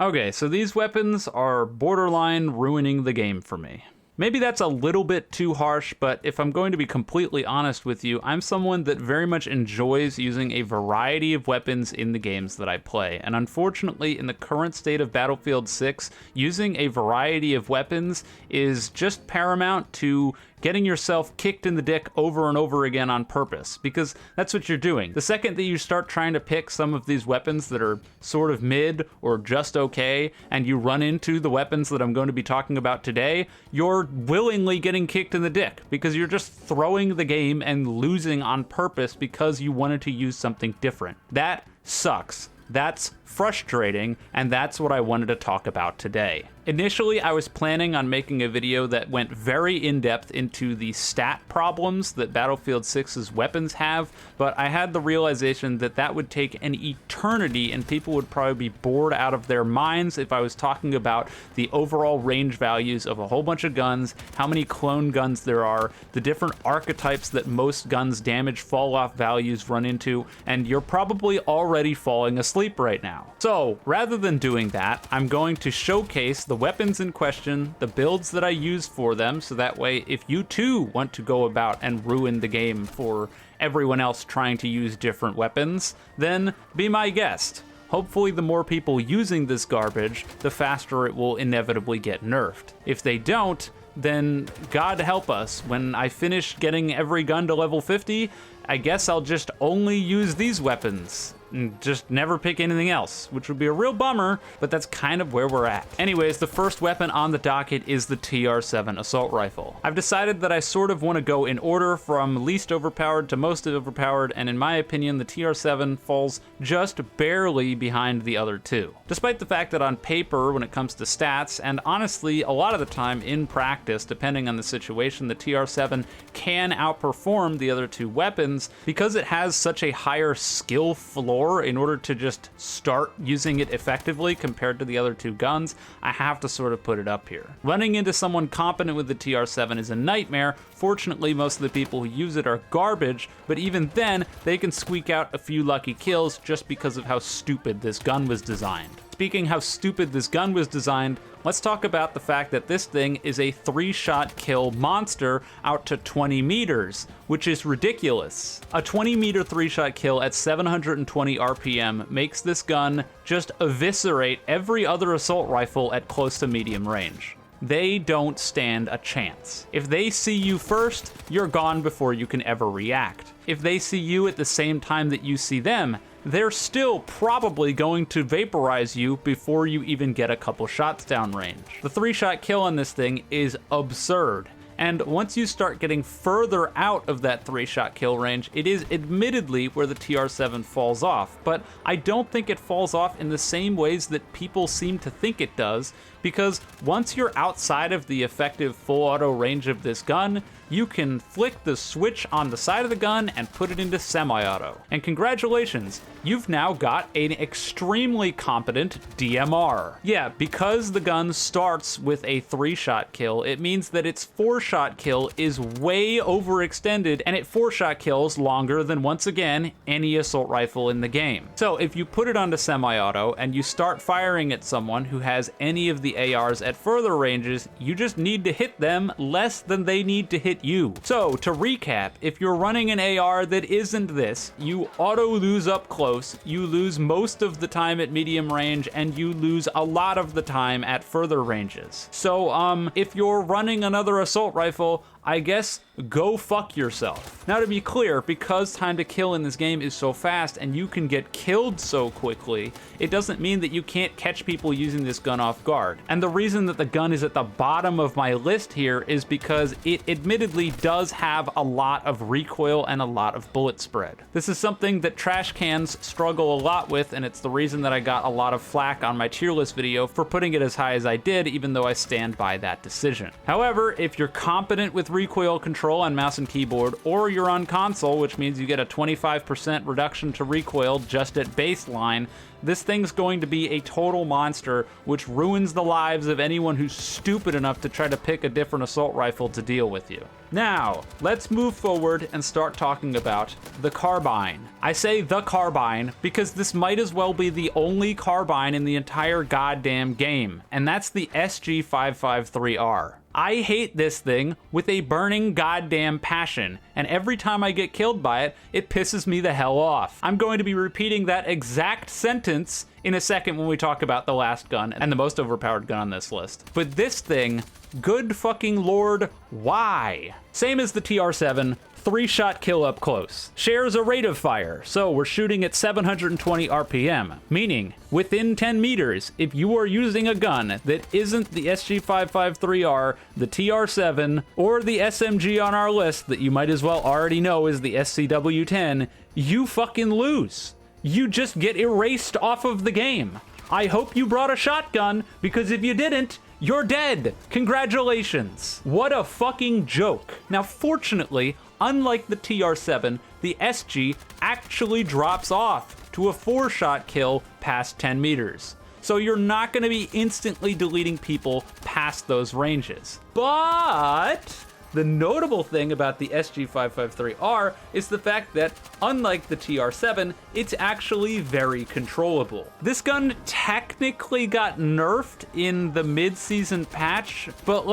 Okay, so these weapons are borderline ruining the game for me. Maybe that's a little bit too harsh, but if I'm going to be completely honest with you, I'm someone that very much enjoys using a variety of weapons in the games that I play. And unfortunately, in the current state of Battlefield 6, using a variety of weapons is just paramount to getting yourself kicked in the dick over and over again on purpose, because that's what you're doing. The second that you start trying to pick some of these weapons that are sort of mid or just okay, and you run into the weapons that I'm going to be talking about today, you're willingly getting kicked in the dick, because you're just throwing the game and losing on purpose because you wanted to use something different. That sucks. That's frustrating, and that's what I wanted to talk about today. Initially, I was planning on making a video that went very in-depth into the stat problems that Battlefield 6's weapons have, but I had the realization that that would take an eternity and people would probably be bored out of their minds if I was talking about the overall range values of a whole bunch of guns, how many clone guns there are, the different archetypes that most guns' damage fall-off values run into, and you're probably already falling asleep right now. So, rather than doing that, I'm going to showcase the weapons in question, the builds that I use for them, so that way if you too want to go about and ruin the game for everyone else trying to use different weapons, then be my guest. Hopefully the more people using this garbage, the faster it will inevitably get nerfed. If they don't, then God help us, when I finish getting every gun to level 50, I guess I'll just only use these weapons and just never pick anything else, which would be a real bummer, but that's kind of where we're at. Anyways, the first weapon on the docket is the TR7 assault rifle. I've decided that I sort of want to go in order from least overpowered to most overpowered, and in my opinion, the TR7 falls just barely behind the other two. Despite the fact that on paper, when it comes to stats, and honestly, a lot of the time in practice, depending on the situation, the TR7 can outperform the other two weapons because it has such a higher skill floor in order to just start using it effectively compared to the other two guns. I have to sort of put it up here. Running into someone competent with the TR7 is a nightmare. Fortunately, most of the people who use it are garbage, but even then, they can squeak out a few lucky kills just because of how stupid this gun was designed. Speaking how stupid this gun was designed, let's talk about the fact that this thing is a 3-shot kill monster out to 20 meters, which is ridiculous. A 20-meter 3-shot kill at 720 RPM makes this gun just eviscerate every other assault rifle at close to medium range. They don't stand a chance. If they see you first, you're gone before you can ever react. If they see you at the same time that you see them, they're still probably going to vaporize you before you even get a couple shots downrange. The 3-shot kill on this thing is absurd. And once you start getting further out of that 3-shot kill range, it is admittedly where the TR7 falls off, but I don't think it falls off in the same ways that people seem to think it does, because once you're outside of the effective full auto range of this gun, you can flick the switch on the side of the gun and put it into semi-auto. And congratulations, you've now got an extremely competent DMR. Yeah, because the gun starts with a 3-shot kill, it means that its 4-shot kill is way overextended, and it 4-shot kills longer than, once again, any assault rifle in the game. So if you put it onto semi-auto and you start firing at someone who has any of the ARs at further ranges, you just need to hit them less than they need to hit you. So to recap, if you're running an AR that isn't this, you auto lose up close, you lose most of the time at medium range, and you lose a lot of the time at further ranges. So if you're running another assault rifle, I guess go fuck yourself. Now, to be clear, because time to kill in this game is so fast and you can get killed so quickly, it doesn't mean that you can't catch people using this gun off guard. And the reason that the gun is at the bottom of my list here is because it admittedly does have a lot of recoil and a lot of bullet spread. This is something that trash cans struggle a lot with, and it's the reason that I got a lot of flack on my tier list video for putting it as high as I did, even though I stand by that decision. However, if you're competent with recoil control on mouse and keyboard, or you're on console, which means you get a 25% reduction to recoil just at baseline, this thing's going to be a total monster, which ruins the lives of anyone who's stupid enough to try to pick a different assault rifle to deal with you. Now, let's move forward and start talking about the carbine. I say the carbine because this might as well be the only carbine in the entire goddamn game, and that's the SG553R. I hate this thing with a burning goddamn passion, and every time I get killed by it, it pisses me the hell off. I'm going to be repeating that exact sentence in a second when we talk about the last gun and the most overpowered gun on this list. But this thing, good fucking lord, why? Same as the TR7, 3-shot kill up close. Shares a rate of fire, so we're shooting at 720 RPM, meaning within 10 meters, if you are using a gun that isn't the SG553R, the TR7, or the SMG on our list that you might as well already know is the SCW10, you fucking lose. You just get erased off of the game. I hope you brought a shotgun, because if you didn't, you're dead. Congratulations. What a fucking joke. Now, fortunately, unlike the TR7, the SG actually drops off to a 4-shot kill past 10 meters. So you're not going to be instantly deleting people past those ranges. But the notable thing about the SG553R is the fact that, unlike the TR7, it's actually very controllable. This gun technically got nerfed in the mid-season patch, but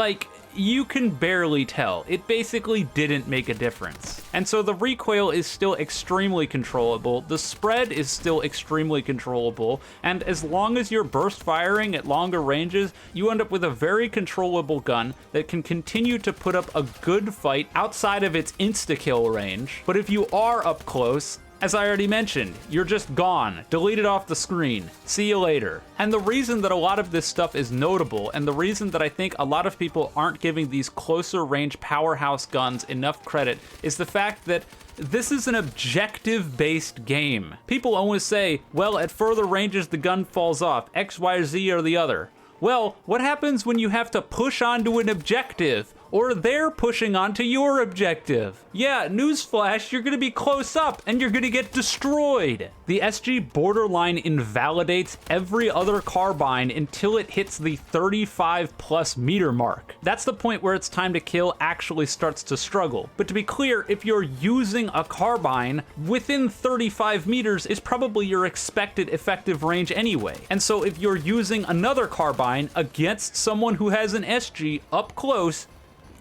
you can barely tell. It basically didn't make a difference. And so the recoil is still extremely controllable, the spread is still extremely controllable, and as long as you're burst firing at longer ranges, you end up with a very controllable gun that can continue to put up a good fight outside of its insta-kill range. But if you are up close, as I already mentioned, you're just gone, deleted off the screen, see you later. And the reason that a lot of this stuff is notable, and the reason that I think a lot of people aren't giving these closer range powerhouse guns enough credit, is the fact that this is an objective-based game. People always say, well, at further ranges the gun falls off, X, Y, Z, or the other. Well, what happens when you have to push onto an objective? Or they're pushing onto your objective? Yeah, newsflash, you're gonna be close up and you're gonna get destroyed. The SG borderline invalidates every other carbine until it hits the 35+ meter mark. That's the point where its time to kill actually starts to struggle. But to be clear, if you're using a carbine, within 35 meters is probably your expected effective range anyway. And so if you're using another carbine against someone who has an SG up close,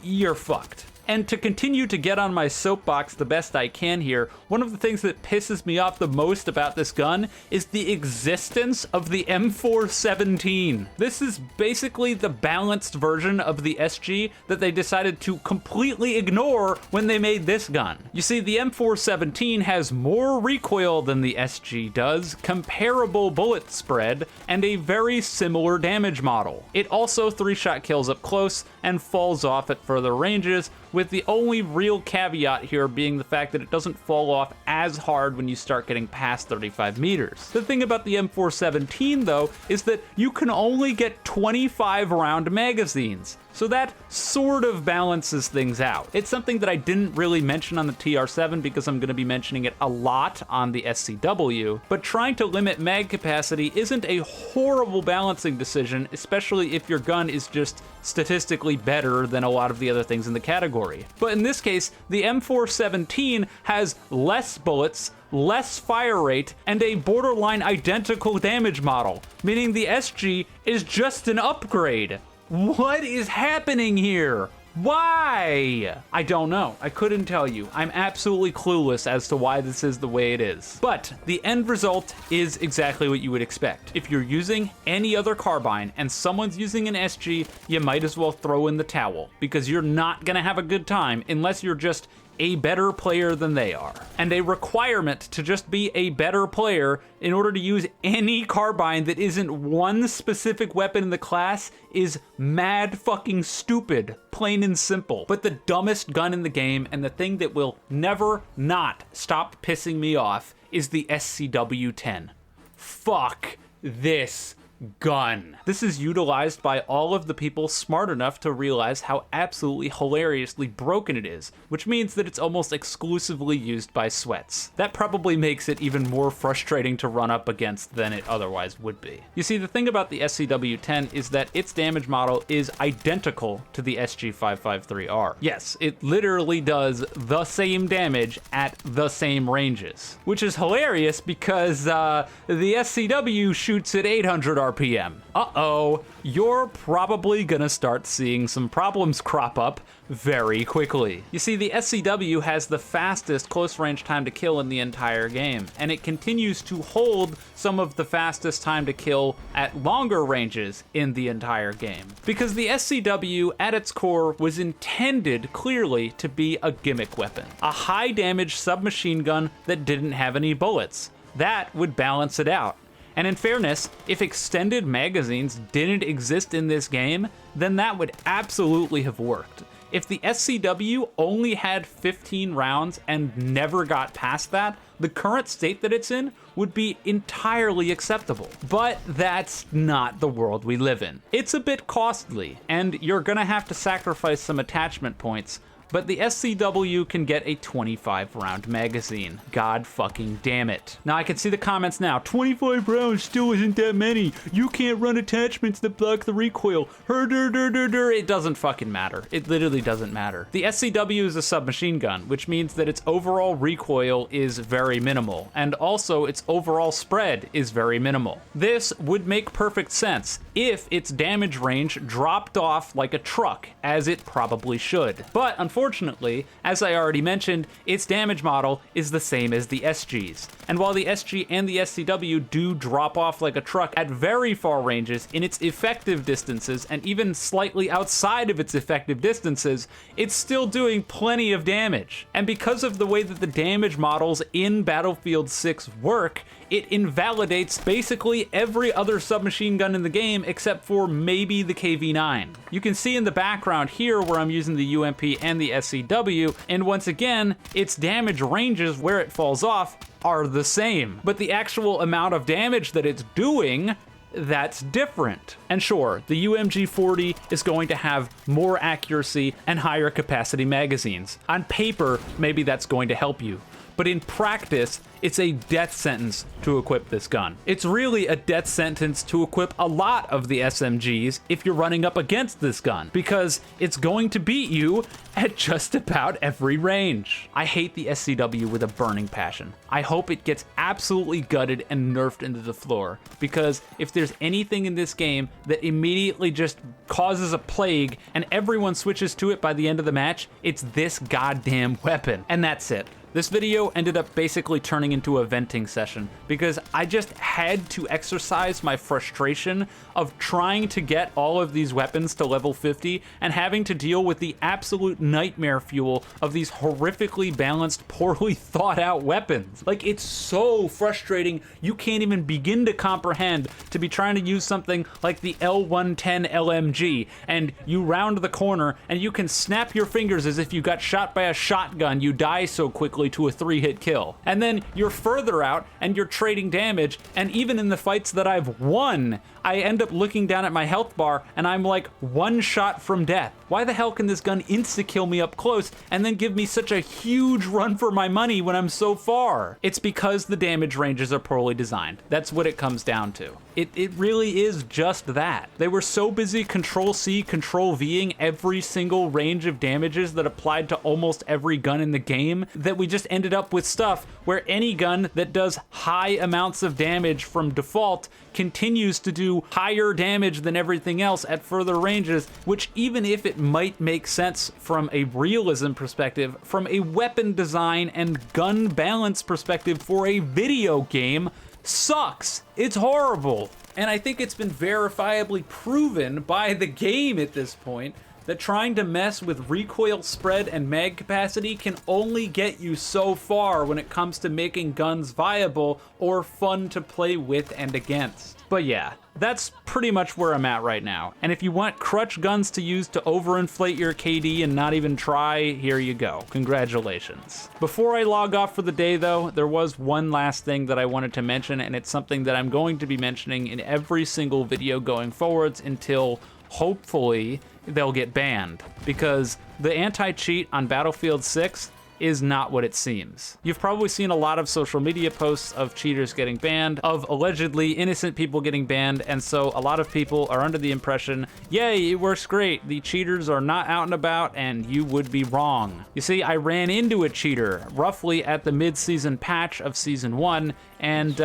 you're fucked. And to continue to get on my soapbox the best I can here, one of the things that pisses me off the most about this gun is the existence of the M417. This is basically the balanced version of the SG that they decided to completely ignore when they made this gun. You see, the M417 has more recoil than the SG does, comparable bullet spread, and a very similar damage model. It also 3-shot kills up close and falls off at further ranges, with the only real caveat here being the fact that it doesn't fall off as hard when you start getting past 35 meters. The thing about the M417 though is that you can only get 25 round magazines, so that sort of balances things out. It's something that I didn't really mention on the TR7 because I'm going to be mentioning it a lot on the SCW, but trying to limit mag capacity isn't a horrible balancing decision, especially if your gun is just statistically better than a lot of the other things in the category. But in this case, the M417 has less bullets, less fire rate, and a borderline identical damage model, meaning the SG is just an upgrade. What is happening here? Why? I don't know. I couldn't tell you. I'm absolutely clueless as to why this is the way it is. But the end result is exactly what you would expect. If you're using any other carbine and someone's using an SG, you might as well throw in the towel, because you're not gonna have a good time unless you're just a better player than they are. And a requirement to just be a better player in order to use any carbine that isn't one specific weapon in the class is mad fucking stupid, plain and simple. But the dumbest gun in the game, and the thing that will never not stop pissing me off, is the SCW-10. Fuck this gun. This is utilized by all of the people smart enough to realize how absolutely hilariously broken it is, which means that it's almost exclusively used by sweats. That probably makes it even more frustrating to run up against than it otherwise would be. You see, the thing about the SCW-10 is that its damage model is identical to the SG-553R. Yes, it literally does the same damage at the same ranges, which is hilarious because the SCW shoots at 800 RPM. Uh-oh, you're probably gonna start seeing some problems crop up very quickly. You see, the SCW has the fastest close range time to kill in the entire game, and it continues to hold some of the fastest time to kill at longer ranges in the entire game. Because the SCW, at its core, was intended clearly to be a gimmick weapon. A high damage submachine gun that didn't have any bullets. That would balance it out. And in fairness, if extended magazines didn't exist in this game, then that would absolutely have worked. If the SCW only had 15 rounds and never got past that, the current state that it's in would be entirely acceptable. But that's not the world we live in. It's a bit costly, and you're gonna have to sacrifice some attachment points, but the SCW can get a 25 round magazine. God fucking damn it. Now I can see the comments now. 25 rounds still isn't that many. You can't run attachments that block the recoil. It doesn't fucking matter. It literally doesn't matter. The SCW is a submachine gun, which means that its overall recoil is very minimal, and also its overall spread is very minimal. This would make perfect sense if its damage range dropped off like a truck, as it probably should. But unfortunately, as I already mentioned, its damage model is the same as the SG's. And while the SG and the SCW do drop off like a truck at very far ranges in its effective distances, and even slightly outside of its effective distances, it's still doing plenty of damage. And because of the way that the damage models in Battlefield 6 work, it invalidates basically every other submachine gun in the game except for maybe the KV-9. You can see in the background here where I'm using the UMP and the SCW, and once again, its damage ranges where it falls off are the same. But the actual amount of damage that it's doing, that's different. And sure, the UMG-40 is going to have more accuracy and higher capacity magazines. On paper, maybe that's going to help you. But in practice, it's a death sentence to equip this gun. It's really a death sentence to equip a lot of the SMGs if you're running up against this gun, because it's going to beat you at just about every range. I hate the SCW with a burning passion. I hope it gets absolutely gutted and nerfed into the floor, because if there's anything in this game that immediately just causes a plague and everyone switches to it by the end of the match, it's this goddamn weapon. And that's it. This video ended up basically turning into a venting session because I just had to exercise my frustration of trying to get all of these weapons to level 50 and having to deal with the absolute nightmare fuel of these horrifically balanced, poorly thought out weapons. Like, it's so frustrating, you can't even begin to comprehend to be trying to use something like the L110 LMG, and you round the corner and you can snap your fingers as if you got shot by a shotgun, you die so quickly to a 3-hit kill. And then you're further out and you're trading damage, and even in the fights that I've won, I end up looking down at my health bar and I'm like 1 shot from death. Why the hell can this gun insta-kill me up close and then give me such a huge run for my money when I'm so far? It's because the damage ranges are poorly designed. That's what it comes down to. It really is just that. They were so busy Control-C, Control-Ving every single range of damages that applied to almost every gun in the game that we just ended up with stuff where any gun that does high amounts of damage from default continues to do higher damage than everything else at further ranges, which, even if it might make sense from a realism perspective, from a weapon design and gun balance perspective for a video game, sucks. It's horrible. And I think it's been verifiably proven by the game at this point that trying to mess with recoil spread and mag capacity can only get you so far when it comes to making guns viable or fun to play with and against. But yeah, that's pretty much where I'm at right now. And if you want crutch guns to use to overinflate your KD and not even try, here you go. Congratulations. Before I log off for the day though, there was one last thing that I wanted to mention, and it's something that I'm going to be mentioning in every single video going forwards until hopefully they'll get banned. Because the anti-cheat on Battlefield 6 is not what it seems. You've probably seen a lot of social media posts of cheaters getting banned, of allegedly innocent people getting banned, and so a lot of people are under the impression, yay, it works great, the cheaters are not out and about, and you would be wrong. You see, I ran into a cheater roughly at the mid-season patch of Season 1, and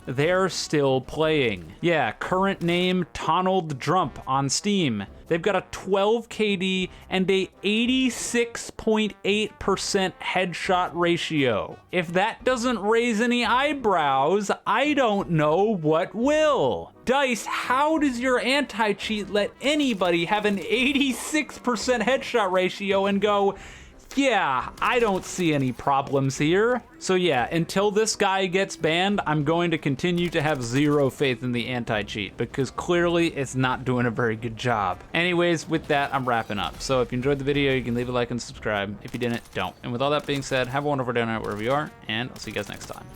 they're still playing. Yeah, current name Tonald Drump on Steam. They've got a 12 KD and a 86.8% headshot ratio. If that doesn't raise any eyebrows, I don't know what will. Dice, how does your anti-cheat let anybody have an 86% headshot ratio and go, yeah, I don't see any problems here? So yeah, until this guy gets banned, I'm going to continue to have zero faith in the anti-cheat because clearly it's not doing a very good job. Anyways, with that, I'm wrapping up. So if you enjoyed the video, you can leave a like and subscribe. If you didn't, don't. And with all that being said, have a wonderful day or night wherever you are, and I'll see you guys next time.